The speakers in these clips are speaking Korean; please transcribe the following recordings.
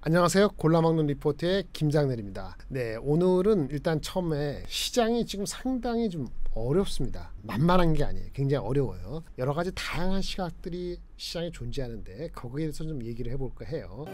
안녕하세요. 골라먹는 리포트의 김장렬입니다. 네, 오늘은 일단 처음에 시장이 지금 상당히 좀 어렵습니다. 만만한 게 아니에요. 굉장히 어려워요. 여러 가지 다양한 시각들이 시장에 존재하는데 거기에 대해서 좀 얘기를 해볼까 해요.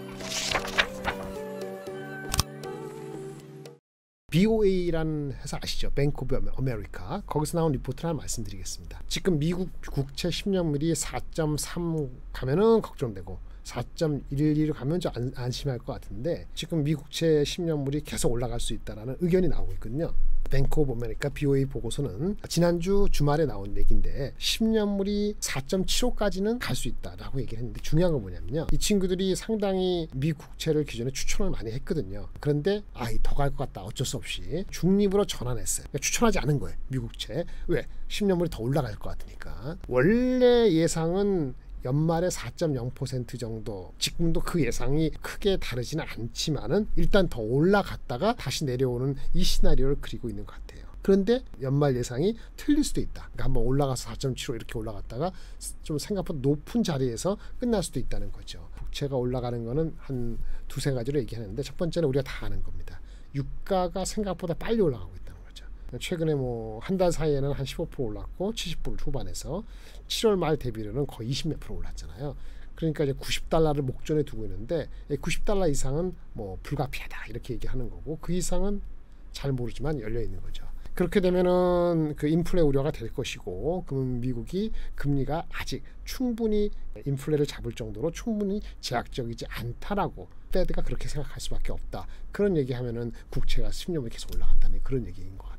BOA라는 회사 아시죠? 뱅크 오브 아메리카. 거기서 나온 리포트를 하나 말씀드리겠습니다. 지금 미국 국채 10년물이 4.3 가면은 걱정되고 4.12로 가면 좀 안심할 것 같은데 지금 미국채 10년물이 계속 올라갈 수 있다는 의견이 나오고 있거든요. 뱅크 오브 아메리카 BOA 보고서는 지난주 주말에 나온 얘기인데 10년물이 4.75까지는 갈 수 있다라고 얘기를 했는데 중요한 건 뭐냐면요. 이 친구들이 상당히 미국채를 기존에 추천을 많이 했거든요. 그런데 더 갈 것 같다. 어쩔 수 없이 중립으로 전환했어요. 그러니까 추천하지 않은 거예요. 미국채. 왜? 10년물이 더 올라갈 것 같으니까. 원래 예상은 연말에 4.0% 정도, 지금도 그 예상이 크게 다르지는 않지만은 일단 더 올라갔다가 다시 내려오는 이 시나리오를 그리고 있는 것 같아요. 그런데 연말 예상이 틀릴 수도 있다. 그러니까 한번 올라가서 4.75 이렇게 올라갔다가 좀 생각보다 높은 자리에서 끝날 수도 있다는 거죠. 국채가 올라가는 거는 한 두세 가지로 얘기하는데 첫 번째는 우리가 다 아는 겁니다. 유가가 생각보다 빨리 올라가고 있다. 최근에 뭐 한 달 사이에는 한 15% 올랐고 70% 초반에서 7월 말 대비로는 거의 20몇 % 올랐잖아요. 그러니까 이제 90달러를 목전에 두고 있는데 90달러 이상은 뭐 불가피하다 이렇게 얘기하는 거고 그 이상은 잘 모르지만 열려 있는 거죠. 그렇게 되면은 그 인플레 우려가 될 것이고 그러면 미국이 금리가 아직 충분히 인플레를 잡을 정도로 충분히 제약적이지 않다라고 페드가 그렇게 생각할 수밖에 없다. 그런 얘기하면은 국채가 10년을 계속 올라간다는 그런 얘기인 것 같아요.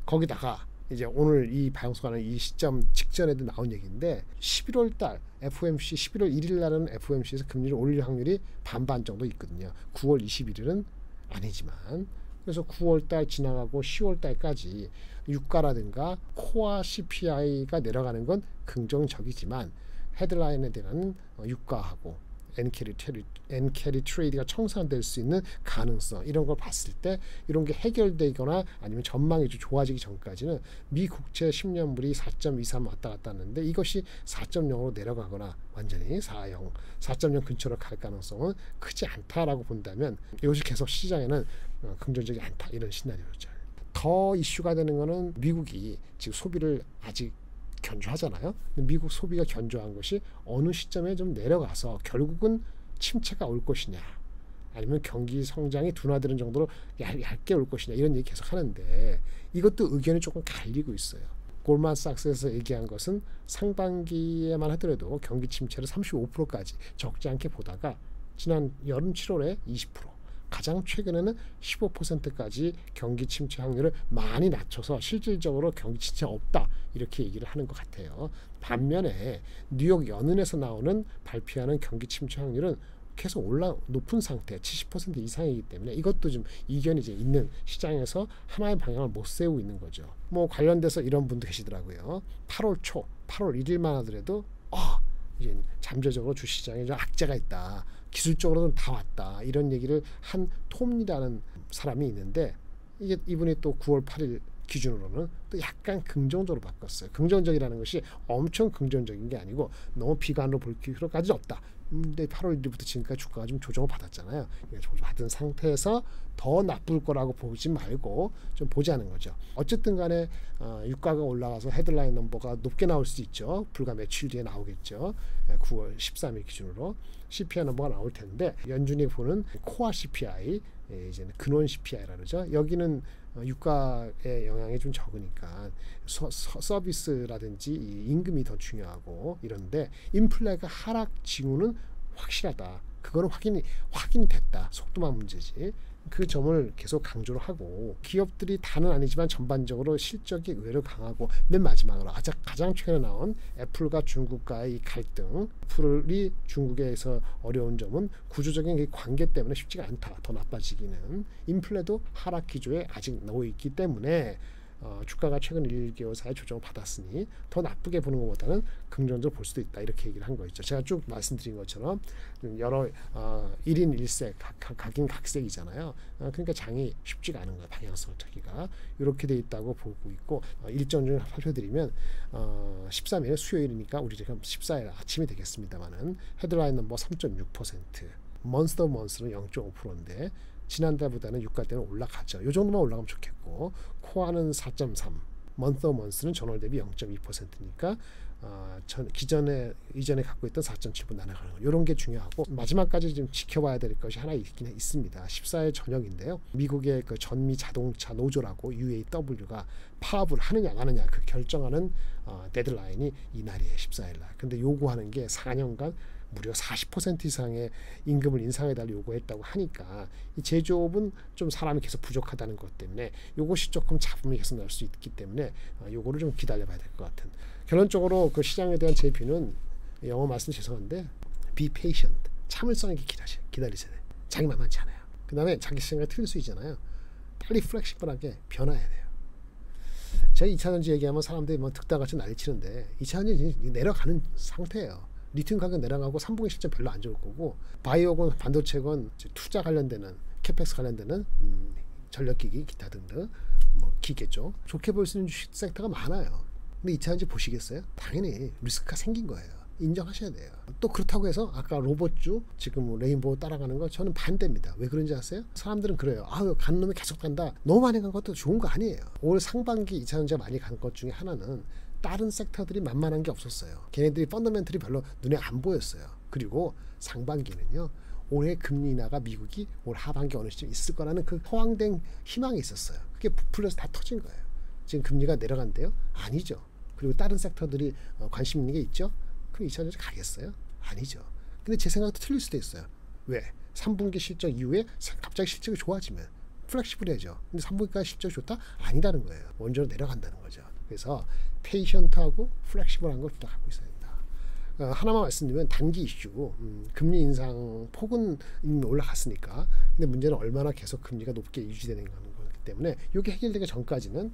거기다가 이제 오늘 이 방송하는 이 시점 직전에도 나온 얘기인데 11월 달 FOMC 11월 1일 날은 FOMC에서 금리를 올릴 확률이 반반 정도 있거든요. 9월 21일은 아니지만 그래서 9월 달 지나가고 10월 달까지 유가라든가 코어 CPI가 내려가는 건 긍정적이지만 헤드라인에 대한 유가하고 엔캐리 트레이드가 청산될 수 있는 가능성 이런 걸 봤을 때 이런 게 해결되거나 아니면 전망이 좀 좋아지기 전까지는 미 국채 10년물이 4.23 왔다 갔다 하는데 이것이 4.0으로 내려가거나 완전히 4.0 근처로 갈 가능성은 크지 않다라고 본다면 이것이 계속 시장에는 긍정적이 않다 이런 시나리오죠. 더 이슈가 되는 거는 미국이 지금 소비를 아직 견조하잖아요. 미국 소비가 견조한 것이 어느 시점에 좀 내려가서 결국은 침체가 올 것이냐 아니면 경기 성장이 둔화되는 정도로 얇게 올 것이냐 이런 얘기 계속 하는데 이것도 의견이 조금 갈리고 있어요. 골만삭스에서 얘기한 것은 상반기에만 하더라도 경기 침체를 35%까지 적지 않게 보다가 지난 여름 7월에 20% 가장 최근에는 15%까지 경기 침체 확률을 많이 낮춰서 실질적으로 경기 침체 없다 이렇게 얘기를 하는 것 같아요. 반면에 뉴욕 연은에서 나오는 발표하는 경기 침체 확률은 계속 높은 상태 70% 이상이기 때문에 이것도 좀 이견이 이제 있는 시장에서 하나의 방향을 못 세우고 있는 거죠. 뭐 관련돼서 이런 분도 계시더라고요. 8월 초 8월 1일만 하더라도 이제 잠재적으로 주시장에 좀 악재가 있다. 기술적으로는 다 왔다. 이런 얘기를 한 톰이라는 사람이 있는데 이분이 또 9월 8일 기준으로는 또 약간 긍정적으로 바꿨어요. 긍정적이라는 것이 엄청 긍정적인 게 아니고 너무 비관으로 볼 필요까지는 없다. 근데 8월 1일부터 지금까지 주가가 좀 조정을 받았잖아요. 조정받은 상태에서 더 나쁠 거라고 보지 말고 좀 보자는 거죠. 어쨌든 간에 유가가 올라가서 헤드라인 넘버가 높게 나올 수 있죠. 불과 며칠 뒤에 나오겠죠. 9월 13일 기준으로 CPI 넘버가 나올 텐데 연준이 보는 코어 CPI 이제는 근원 CPI라 그러죠. 여기는 유가의 영향이 좀 적으니까 서비스라든지 임금이 더 중요하고 이런데 인플레가 하락 징후는 확실하다. 그거는 확인됐다. 속도만 문제지. 그 점을 계속 강조를 하고 기업들이 다는 아니지만 전반적으로 실적이 의외로 강하고 맨 마지막으로 가장 최근에 나온 애플과 중국과의 이 갈등 애플이 중국에서 어려운 점은 구조적인 관계 때문에 쉽지가 않다. 더 나빠지기는 인플레도 하락 기조에 아직 놓여 있기 때문에 주가가 최근 1개월 사이에 조정을 받았으니 더 나쁘게 보는 것보다는 긍정적으로 볼 수도 있다 이렇게 얘기를 한 거 있죠. 제가 쭉 말씀드린 것처럼 여러 1인 1색 각인 각색이잖아요. 그러니까 장이 쉽지가 않은 거예요. 방향성을 찾기가 이렇게 돼 있다고 보고 있고 일정 좀 살펴드리면 13일 수요일이니까 우리 지금 14일 아침이 되겠습니다만은 헤드라인 넘버 3.6% month to month는 0.5%인데 지난달보다는 유가 때는 올라가죠. 이 정도만 올라가면 좋겠고 코어는 4.3, month to month는 전월 대비 0.2%니까 이전에 갖고 있던 4.7분 날아가는 거 이런 게 중요하고 마지막까지 좀 지켜봐야 될 것이 하나 있긴 있습니다. 14일 저녁인데요. 미국의 그 전미 자동차 노조라고 UAW가 파업을 하느냐 안 하느냐 그 결정하는 데드라인이 이날이에요. 14일 날. 근데 요구하는 게 4년간 무려 40% 이상의 임금을 인상해달라 요구했다고 하니까 이 제조업은 좀 사람이 계속 부족하다는 것 때문에 요것이 조금 잡음이 계속 날 수 있기 때문에 요거를 좀 기다려봐야 될 것 같은. 결론적으로 그 시장에 대한 제 뷰는 영어 말씀 죄송한데 be patient, 참을성 있게 기다리셔야 돼요. 자기 만만치 않아요. 그 다음에 자기 생각이 틀릴 수 있잖아요. 빨리 플렉시블하게 변화해야 돼요. 제가 2차전지 얘기하면 사람들이 뭐 득다같이 난리치는데 2차전지 내려가는 상태예요. 리튬 가격 내려가고 3분기 실적 별로 안 좋을 거고 바이오건 반도체건 투자 관련되는 캐펙스 관련되는 전력기기 기타 등등 뭐 기계죠. 좋게 볼 수 있는 주식 섹터가 많아요. 근데 2차전지 보시겠어요? 당연히 리스크가 생긴 거예요. 인정하셔야 돼요. 또 그렇다고 해서 아까 로봇주 지금 레인보우 따라가는 거 저는 반대입니다. 왜 그런지 아세요? 사람들은 그래요. 아유 가는 놈이 계속 간다. 너무 많이 간 것도 좋은 거 아니에요. 올 상반기 2차전지가 많이 간 것 중에 하나는 다른 섹터들이 만만한 게 없었어요. 걔네들이 펀더멘털이 별로 눈에 안 보였어요. 그리고 상반기는요. 올해 금리 인하가 미국이 올 하반기 어느 시점 있을 거라는 그 허황된 희망이 있었어요. 그게 부풀려서 다 터진 거예요. 지금 금리가 내려간대요? 아니죠. 그리고 다른 섹터들이 관심 있는 게 있죠? 그럼 2차전지 가겠어요? 아니죠. 근데 제 생각도 틀릴 수도 있어요. 왜? 3분기 실적 이후에 갑자기 실적이 좋아지면 플렉시블해져. 근데 3분기까지 실적이 좋다? 아니다는 거예요. 원전으로 내려간다는 거죠. 그래서 페이션트하고 플렉시블한 걸 둘 다 갖고 있어야 된다. 하나만 말씀드리면 단기 이슈, 금리 인상 폭은 이미 올라갔으니까. 근데 문제는 얼마나 계속 금리가 높게 유지되는 거기 때문에 이게 해결되기 전까지는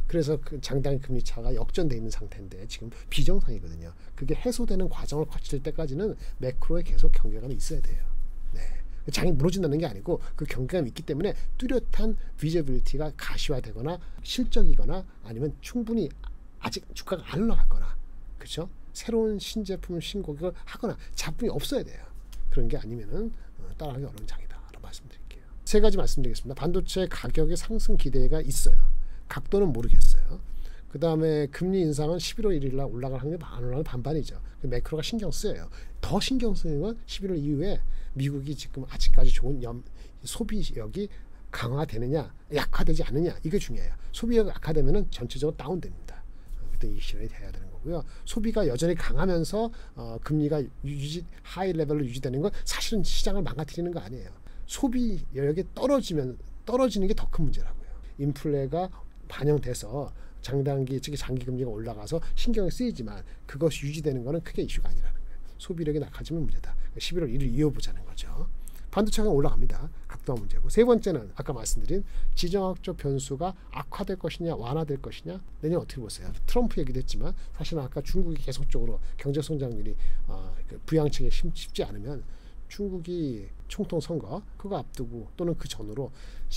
그래서 그 장단기 금리 차가 역전되어 있는 상태인데 지금 비정상이거든요. 그게 해소되는 과정을 거칠 때까지는 매크로에 계속 경계감이 있어야 돼요. 네. 장이 무너진다는 게 아니고 그 경계감이 있기 때문에 뚜렷한 비저빌리티가 가시화되거나 실적이거나 아니면 충분히 아직 주가가 안 올라갔거나 그렇죠? 새로운 신제품 신고객을 하거나 잡음이 없어야 돼요. 그런 게 아니면은 따라가기 어려운 장이다라고 말씀드릴게요. 세 가지 말씀드리겠습니다. 반도체 가격의 상승 기대가 있어요. 각도는 모르겠어요. 그 다음에 금리 인상은 11월 1일 날 올라갈 확률이 안 올라가는 반반이죠. 매크로가 신경 쓰여요. 더 신경 쓰는 건 11월 이후에 미국이 지금 아직까지 좋은 소비력이 강화되느냐 약화되지 않느냐 이게 중요해요. 소비력이 약화되면 전체적으로 다운됩니다. 그때 이 시련이 돼야 되는 거고요. 소비가 여전히 강하면서 금리가 하이 레벨로 유지되는 건 사실은 시장을 망가뜨리는 거 아니에요. 소비 여력이 떨어지는 게 더 큰 문제라고요. 인플레가 반영돼서 장단기 특히 장기 금리가 올라가서 신경이 쓰이지만 그것이 유지되는 것은 크게 이슈가 아니라는 거예요. 소비력이 낙하지면 문제다. 11월 1일 이어보자는 거죠. 반도체가 올라갑니다. 각도가 문제고. 세 번째는 아까 말씀드린 지정학적 변수가 악화될 것이냐 완화될 것이냐 내년 어떻게 보세요? 트럼프 얘기도 했지만 사실은 아까 중국이 계속적으로 경제 성장률이 부양책에 쉽지 않으면 중국이 총통 선거 그거 앞두고 또는 그 전으로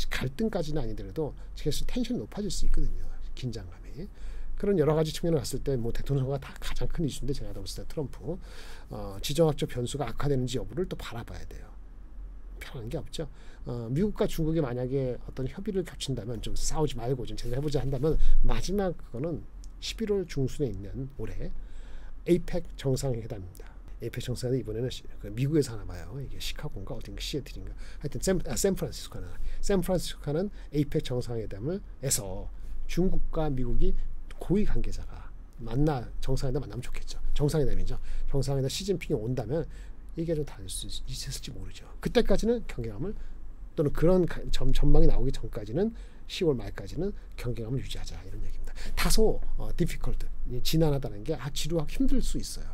갈등까지는 아니더라도 계속 텐션이 높아질 수 있거든요. 긴장감이. 그런 여러 가지 측면을 봤을 때 뭐 대통령 선거가 다 가장 큰 이슈인데 제가 봤을 때 트럼프 지정학적 변수가 악화되는지 여부를 또 바라봐야 돼요. 편한 게 없죠. 미국과 중국이 만약에 어떤 협의를 겹친다면 좀 싸우지 말고 좀 제대로 해보자 한다면 마지막 그거는 11월 중순에 있는 올해 에이펙 정상회담입니다. 에이펙 정상회담이 이번에는 미국에서 하나 봐요. 이게 시카고인가 어딘가 시애틀인가 하여튼 샌프란시스코는 에이펙 정상회담을 해서 중국과 미국이 고위 관계자가 정상회담 만나면 좋겠죠. 정상회담이죠. 정상회담 시진핑이 온다면 이게 좀 다를 수 있을지 모르죠. 그때까지는 경계감을 또는 그런 전망이 나오기 전까지는 10월 말까지는 경계감을 유지하자 이런 얘기입니다. 다소 difficult, 지난하다는 게 지루하고 힘들 수 있어요.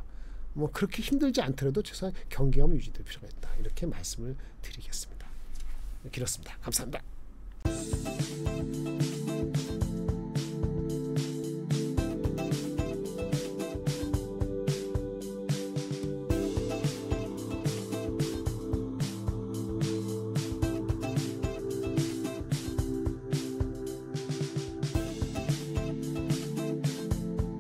뭐 그렇게 힘들지 않더라도 최소한 경계감을 유지될 필요가 있다. 이렇게 말씀을 드리겠습니다. 길었습니다. 감사합니다.